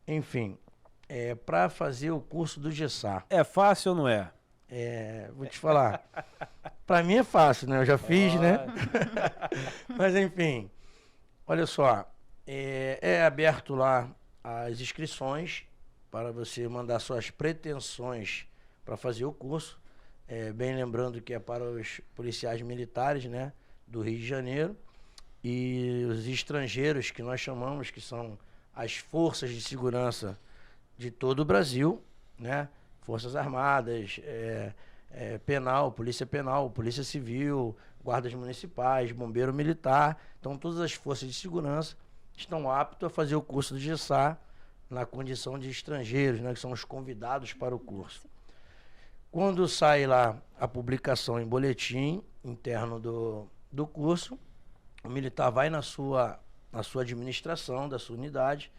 Enfim, para fazer o curso do GESAR, É fácil ou não é? vou te falar, para mim é fácil, né? Eu já fiz, né? Mas enfim, olha só, é aberto lá as inscrições para você mandar suas pretensões para fazer o curso. Bem lembrando que é para os policiais militares, né, do Rio de Janeiro e os estrangeiros que nós chamamos, que são as forças de segurança de todo o Brasil, né? Forças Armadas, Penal, Polícia Civil, guardas municipais, bombeiro militar. Então, todas as forças de segurança estão aptas a fazer o curso do GESAR na condição de estrangeiros, né? Que são os convidados para o curso. Quando sai lá a publicação em boletim interno do curso, o militar vai na sua administração, da sua unidade,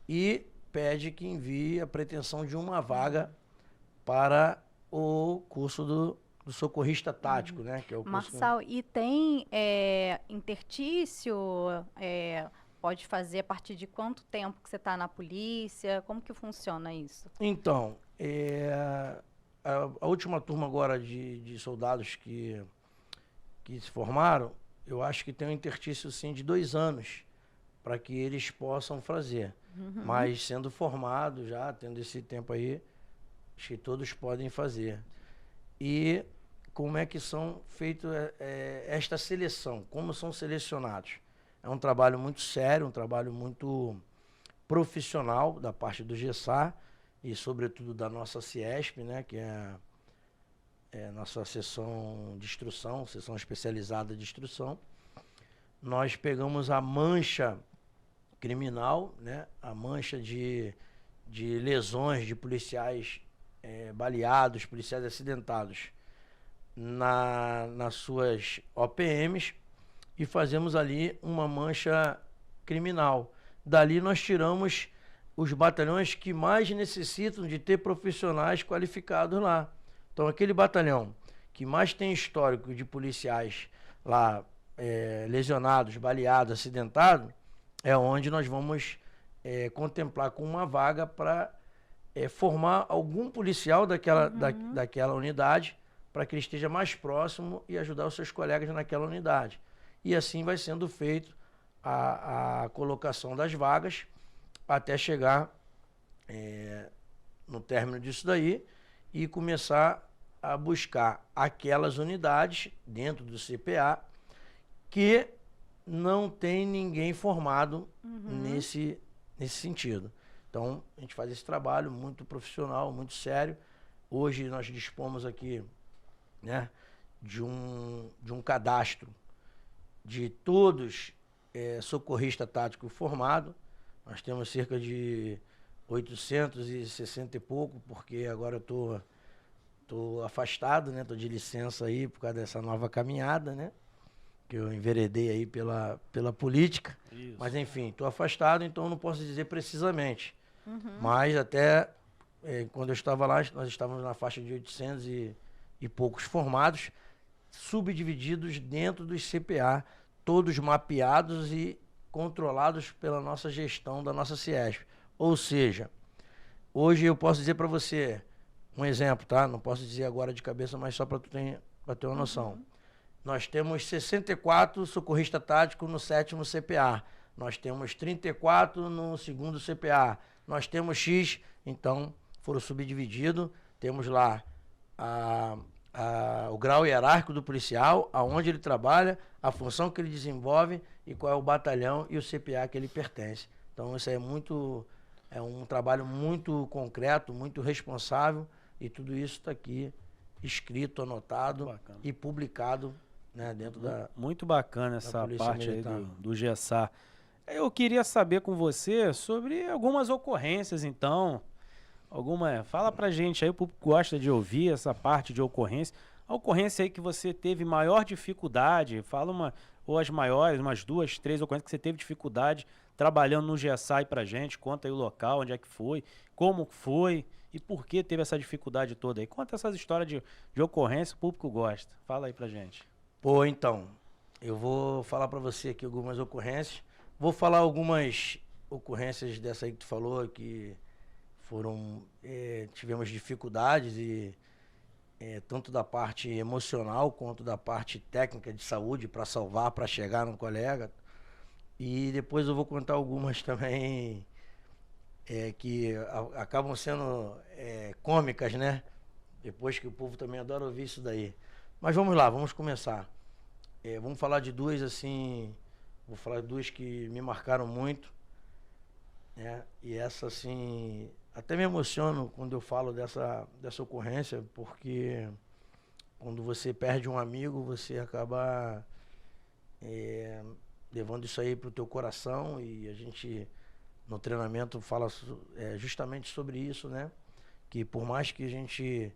e pede que envie a pretensão de uma vaga para o curso do socorrista tático, né? Que é o curso. Marçal, e tem interstício? Pode fazer a partir de quanto tempo que você está na polícia? Como que funciona isso? Então, a última turma agora de soldados que se formaram, eu acho que tem um interstício sim de 2 anos para que eles possam fazer. Mas sendo formado já, tendo esse tempo aí, acho que todos podem fazer. E como é que são feitos esta seleção? Como são selecionados? É um trabalho muito sério, um trabalho muito profissional da parte do GESAR e sobretudo da nossa CIESP, né, que é a nossa seção de instrução, seção especializada de instrução. Nós pegamos a mancha criminal, né, a mancha de lesões de policiais baleados, policiais acidentados nas suas OPMs e fazemos ali uma mancha criminal. Dali nós tiramos os batalhões que mais necessitam de ter profissionais qualificados lá. Então aquele batalhão que mais tem histórico de policiais lá lesionados, baleados, acidentados, é onde nós vamos contemplar com uma vaga para formar algum policial daquela unidade para que ele esteja mais próximo e ajudar os seus colegas naquela unidade. E assim vai sendo feito a colocação das vagas até chegar no término disso daí e começar a buscar aquelas unidades dentro do CPA que não tem ninguém formado nesse sentido. Então, a gente faz esse trabalho muito profissional, muito sério. Hoje nós dispomos aqui, né, de um cadastro de todos socorrista tático formado. Nós temos cerca de 860 e pouco, porque agora eu tô afastado, né? Tô de licença aí por causa dessa nova caminhada, né? Que eu enveredei aí pela política. Isso. Mas enfim, tô afastado, então não posso dizer precisamente. Mas até quando eu estava lá, nós estávamos na faixa de 800 e poucos formados, subdivididos dentro dos CPA, todos mapeados e controlados pela nossa gestão da nossa CIESP. Ou seja, hoje eu posso dizer para você, um exemplo, tá? Não posso dizer agora de cabeça, mas só para ter uma noção. Nós temos 64 socorrista tático no 7º CPA. Nós temos 34 no 2º CPA. Nós temos X, então foram subdivididos. Temos lá o grau hierárquico do policial, aonde ele trabalha, a função que ele desenvolve e qual é o batalhão e o CPA que ele pertence. Então isso é um trabalho muito concreto, muito responsável e tudo isso está aqui escrito, anotado e publicado, né, dentro muito bacana essa parte aí do GESAR. Eu queria saber com você sobre algumas ocorrências, então. Fala pra gente aí, o público gosta de ouvir essa parte de ocorrência. A ocorrência aí que você teve maior dificuldade, fala ou as maiores, umas 2, 3 ocorrências que você teve dificuldade trabalhando no GESAR aí pra gente. Conta aí o local, onde é que foi, como foi e por que teve essa dificuldade toda aí. Conta essas histórias de ocorrência, o público gosta. Fala aí pra gente. Pô, então, eu vou falar pra você aqui algumas ocorrências. Vou falar algumas ocorrências dessa aí que tu falou, que foram, tivemos dificuldades e tanto da parte emocional quanto da parte técnica de saúde para salvar, para chegar no colega. E depois eu vou contar algumas também que acabam sendo cômicas, né? Depois que o povo também adora ouvir isso daí. Mas vamos lá, vamos começar. Vamos falar de duas assim, vou falar de duas que me marcaram muito, né? E essa assim, até me emociono quando eu falo dessa ocorrência, porque quando você perde um amigo, você acaba levando isso aí pro teu coração, e a gente no treinamento fala justamente sobre isso, né? Que por mais que a gente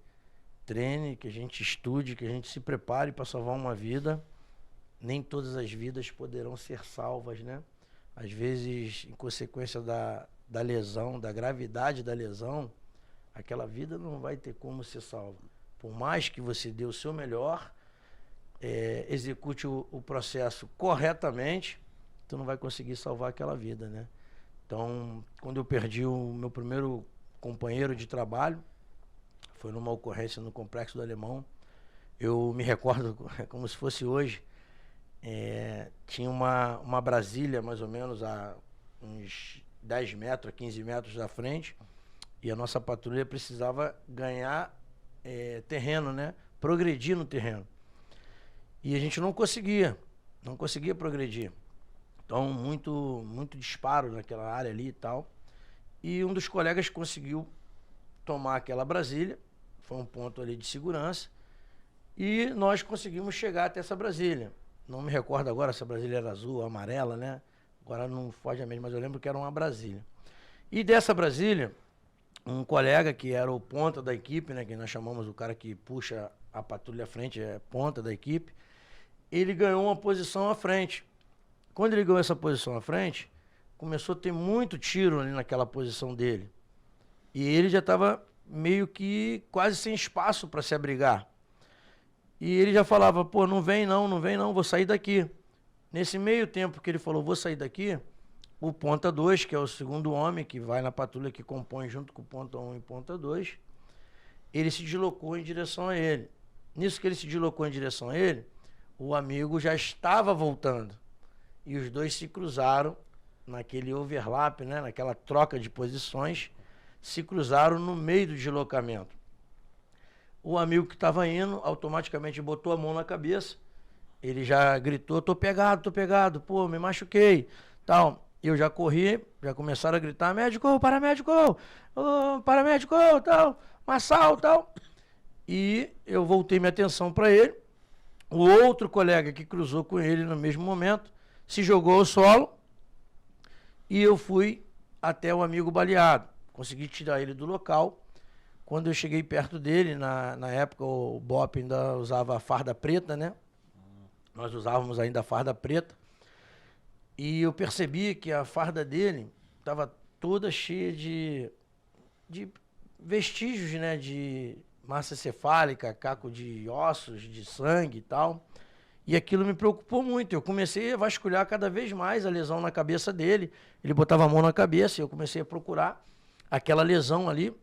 treine, que a gente estude, que a gente se prepare para salvar uma vida, nem todas as vidas poderão ser salvas, né? Às vezes, em consequência da lesão, da gravidade da lesão, aquela vida não vai ter como ser salva. Por mais que você dê o seu melhor, execute o processo corretamente, tu não vai conseguir salvar aquela vida, né? Então, quando eu perdi o meu primeiro companheiro de trabalho, foi numa ocorrência no Complexo do Alemão. Eu me recordo como se fosse hoje. Tinha uma Brasília, mais ou menos, a uns 10 metros, 15 metros da frente, e a nossa patrulha precisava ganhar terreno, né? Progredir no terreno. E a gente não conseguia progredir. Então, muito disparo naquela área ali e tal. E um dos colegas conseguiu tomar aquela Brasília, foi um ponto ali de segurança, e nós conseguimos chegar até essa Brasília. Não me recordo agora se a Brasília era azul ou amarela, né? Agora não foge a mente, mas eu lembro que era uma Brasília. E dessa Brasília, um colega que era o ponta da equipe, né? Que nós chamamos o cara que puxa a patrulha à frente, ponta da equipe, ele ganhou uma posição à frente. Quando ele ganhou essa posição à frente, começou a ter muito tiro ali naquela posição dele. E ele já estava meio que quase sem espaço para se abrigar. E ele já falava, pô, não vem não, vou sair daqui. Nesse meio tempo que ele falou, vou sair daqui, o ponta 2, que é o segundo homem que vai na patrulha, que compõe junto com o ponta 1 e ponta 2, ele se deslocou em direção a ele. Nisso que ele se deslocou em direção a ele, o amigo já estava voltando. E os dois se cruzaram naquele overlap, né, naquela troca de posições, se cruzaram no meio do deslocamento. O amigo que estava indo automaticamente botou a mão na cabeça, ele já gritou, tô pegado, pô, me machuquei, tal. Eu já corri, já começaram a gritar, médico, paramédico, paramédico, tal, Massal, tal. E eu voltei minha atenção para ele. O outro colega que cruzou com ele no mesmo momento se jogou ao solo e eu fui até o amigo baleado. Consegui tirar ele do local. Quando eu cheguei perto dele, na época o BOP ainda usava a farda preta, né? Nós usávamos ainda a farda preta. E eu percebi que a farda dele estava toda cheia de vestígios, né? De massa cefálica, caco de ossos, de sangue e tal. E aquilo me preocupou muito. Eu comecei a vasculhar cada vez mais a lesão na cabeça dele. Ele botava a mão na cabeça e eu comecei a procurar aquela lesão ali,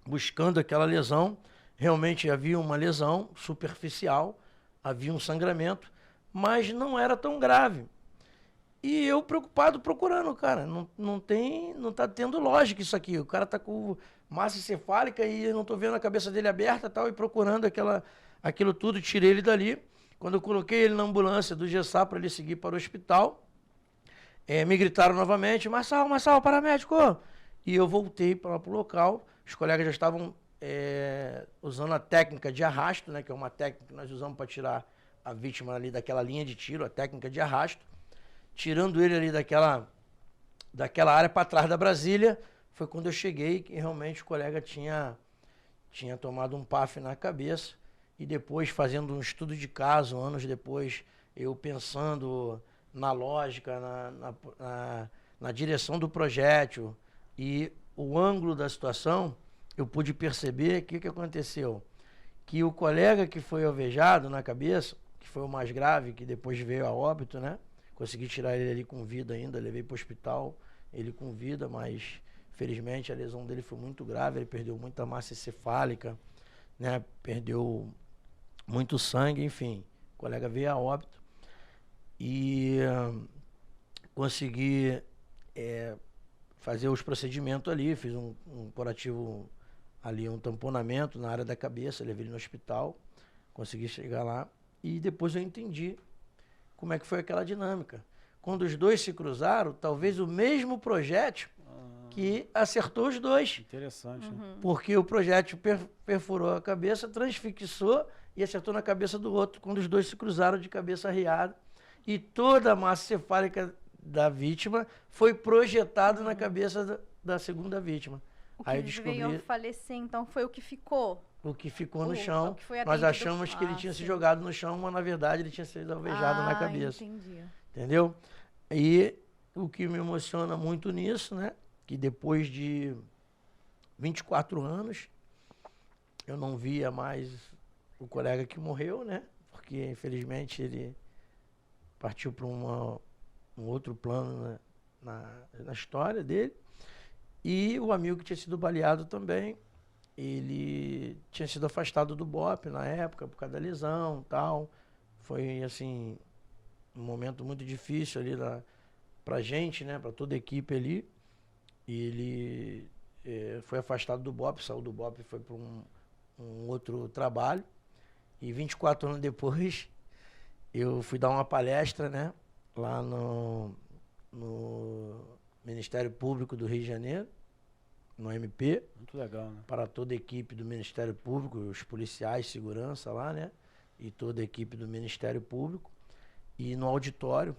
buscando aquela lesão. Realmente havia uma lesão superficial, havia um sangramento, mas não era tão grave. E eu preocupado procurando, cara, não tá tendo lógica isso aqui. O cara tá com massa encefálica e eu não tô vendo a cabeça dele aberta e tal, e procurando aquilo tudo, tirei ele dali. Quando eu coloquei ele na ambulância do GESA para ele seguir para o hospital, me gritaram novamente, Massal, paramédico! E eu voltei para o local, os colegas já estavam usando a técnica de arrasto, né, que é uma técnica que nós usamos para tirar a vítima ali daquela linha de tiro, a técnica de arrasto, tirando ele ali daquela área para trás da Brasília. Foi quando eu cheguei que realmente o colega tinha tomado um PAF na cabeça. E depois, fazendo um estudo de caso, anos depois, eu pensando na lógica, na direção do projétil e o ângulo da situação, eu pude perceber o que aconteceu. Que o colega que foi alvejado na cabeça, que foi o mais grave, que depois veio a óbito, né? Consegui tirar ele ali com vida ainda, levei para o hospital ele com vida, mas felizmente a lesão dele foi muito grave, ele perdeu muita massa encefálica, né? Perdeu muito sangue, enfim. O colega veio a óbito e consegui fazer os procedimentos ali, fiz um curativo ali, um tamponamento na área da cabeça, levei ele no hospital, consegui chegar lá e depois eu entendi como é que foi aquela dinâmica. Quando os dois se cruzaram, talvez o mesmo projétil que acertou os dois. Interessante, né? Porque o projétil perfurou a cabeça, transfixou e acertou na cabeça do outro, quando os dois se cruzaram de cabeça arriada. E toda a massa cefálica da vítima foi projetada na cabeça da segunda vítima. O que veio a falecer, então, foi o que ficou? O que ficou no chão. Que nós achamos que ele tinha se jogado no chão, mas na verdade ele tinha sido alvejado na cabeça. Entendi. Entendeu? E o que me emociona muito nisso, né? Que depois de 24 anos, eu não via mais o colega que morreu, né? Porque, infelizmente, ele partiu para um outro plano, né? na história dele. E o amigo que tinha sido baleado também, ele tinha sido afastado do BOPE na época, por causa da lesão e tal. Foi, assim, um momento muito difícil ali pra gente, né? Pra toda a equipe ali. E ele foi afastado do BOPE, saiu do BOPE e foi para um outro trabalho. E 24 anos depois, eu fui dar uma palestra, né? Lá no Ministério Público do Rio de Janeiro, no MP. Muito legal, né? Para toda a equipe do Ministério Público, os policiais, segurança lá, né? E toda a equipe do Ministério Público. E no auditório,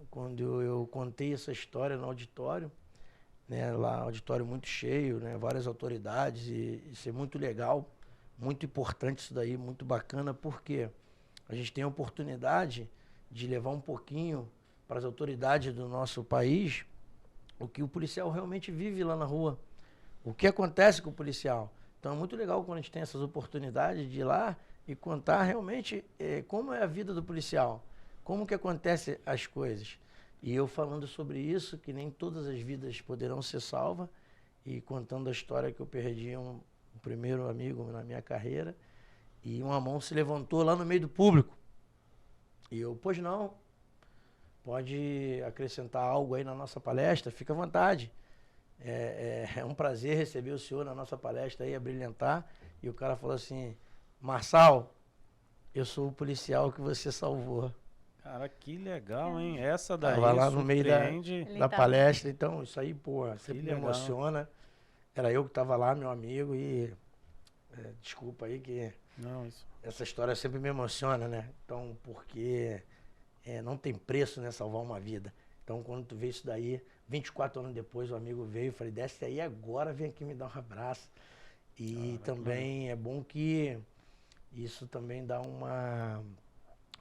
quando eu contei essa história no auditório, né, lá, auditório muito cheio, né, várias autoridades, e isso é muito legal, muito importante isso daí, muito bacana, porque a gente tem a oportunidade de levar um pouquinho para as autoridades do nosso país o que o policial realmente vive lá na rua, o que acontece com o policial. Então é muito legal quando a gente tem essas oportunidades de ir lá e contar realmente como é a vida do policial, como que acontecem as coisas. E eu falando sobre isso, que nem todas as vidas poderão ser salvas, e contando a história que eu perdi um primeiro amigo na minha carreira, e uma mão se levantou lá no meio do público. E eu, pois não, pode acrescentar algo aí na nossa palestra, fica à vontade. É um prazer receber o senhor na nossa palestra aí, a brilhantar. E o cara falou assim, Marçal, eu sou o policial que você salvou. Cara, que legal, hein? Essa daí tava lá no meio da palestra, então isso aí, pô, sempre me emociona. Era eu que tava lá, meu amigo, e desculpa aí que essa história sempre me emociona, né? Então, porque não tem preço, né, salvar uma vida. Então, quando tu vê isso daí, 24 anos depois, o amigo veio e falei, desce aí agora, vem aqui me dar um abraço. E também é bom que isso também dá uma,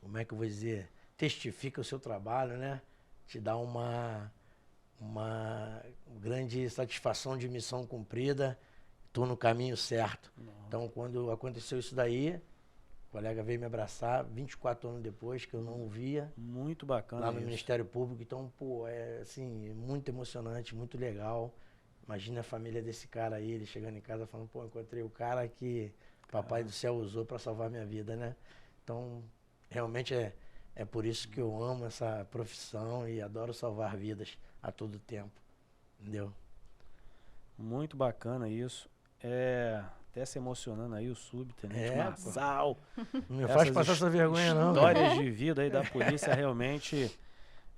como é que eu vou dizer, testifica o seu trabalho, né? Te dá uma grande satisfação de missão cumprida, estou no caminho certo. Então, quando aconteceu isso daí, o colega veio me abraçar 24 anos depois, que eu não o via. Muito bacana lá no Ministério Público. Então, pô, assim, muito emocionante, muito legal. Imagina a família desse cara aí, ele chegando em casa falando, pô, encontrei o cara que Papai do Céu usou para salvar minha vida, né? Então, realmente é por isso que eu amo essa profissão e adoro salvar vidas a todo tempo, entendeu? Muito bacana isso. Até se emocionando aí o subtenente Marçal. Não me faz passar essa vergonha não. Histórias de vida aí da polícia realmente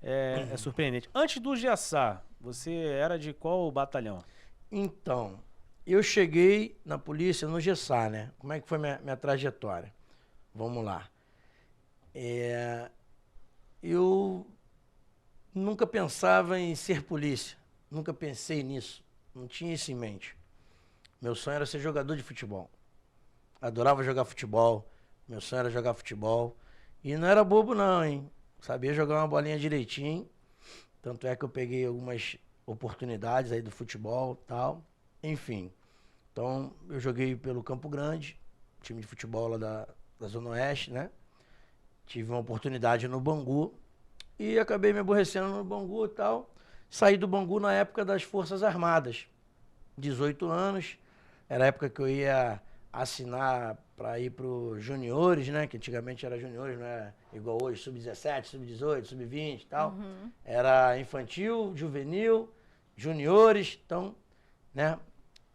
é surpreendente. Antes do GESSA, você era de qual batalhão? Então, eu cheguei na polícia no GESSA, né? Como é que foi minha trajetória? Vamos lá. Eu nunca pensava em ser polícia, nunca pensei nisso, não tinha isso em mente. Meu sonho era ser jogador de futebol, adorava jogar futebol, meu sonho era jogar futebol, e não era bobo não, hein? Sabia jogar uma bolinha direitinho, tanto é que eu peguei algumas oportunidades aí do futebol e tal, enfim. Então, eu joguei pelo Campo Grande, time de futebol lá da Zona Oeste, né? Tive uma oportunidade no Bangu e acabei me aborrecendo no Bangu e tal. Saí do Bangu na época das Forças Armadas. 18 anos, era a época que eu ia assinar para ir para os juniores, né? Que antigamente era juniores, não é igual hoje, sub-17, sub-18, sub-20 e tal. Era infantil, juvenil, juniores, então, né?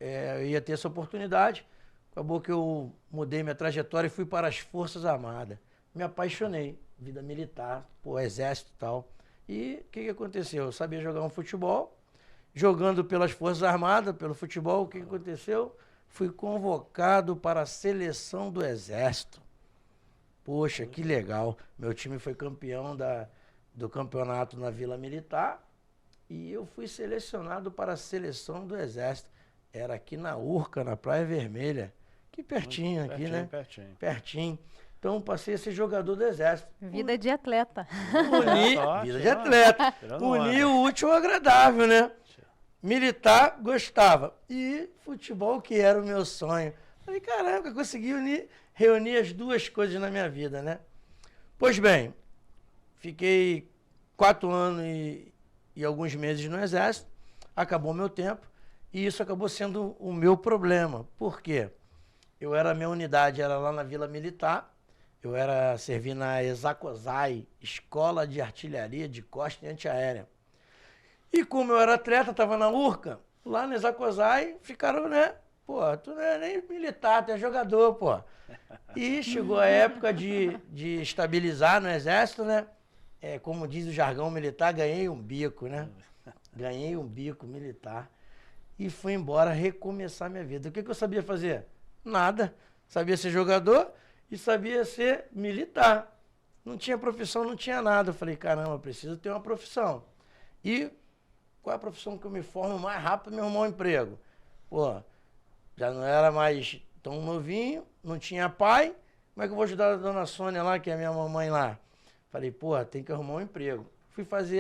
Eu ia ter essa oportunidade. Acabou que eu mudei minha trajetória e fui para as Forças Armadas. Me apaixonei, vida militar, pô, exército e tal. E o que aconteceu? Eu sabia jogar um futebol, jogando pelas Forças Armadas, pelo futebol, o que aconteceu? Fui convocado para a seleção do Exército. Poxa, que legal. Meu time foi campeão do campeonato na Vila Militar e eu fui selecionado para a seleção do Exército. Era aqui na Urca, na Praia Vermelha. Que pertinho aqui, né? Pertinho. Então, passei a ser jogador do Exército. Vida de atleta. Vida de atleta. Unir o útil ao agradável, né? Militar, gostava. E futebol, que era o meu sonho. Falei, caramba, consegui reunir as duas coisas na minha vida, né? Pois bem, fiquei 4 anos e alguns meses no Exército. Acabou meu tempo. E isso acabou sendo o meu problema. Por quê? Minha unidade era lá na Vila Militar. Eu servi na Exacosai, Escola de Artilharia de Costa e Antiaérea. E como eu era atleta, estava na Urca, lá na Exacosai, ficaram, né? Pô, tu não é nem militar, tu é jogador, pô. E chegou a época de estabilizar no Exército, né? Como diz o jargão militar, ganhei um bico, né? Ganhei um bico militar. E fui embora recomeçar minha vida. O que eu sabia fazer? Nada. Sabia ser jogador e sabia ser militar. Não tinha profissão, não tinha nada. Eu falei, caramba, preciso ter uma profissão. E qual é a profissão que eu me formo mais rápido para me arrumar um emprego? Pô, já não era mais tão novinho, não tinha pai. Como é que eu vou ajudar a dona Sônia lá, que é a minha mamãe lá? Falei, pô, tem que arrumar um emprego. Fui fazer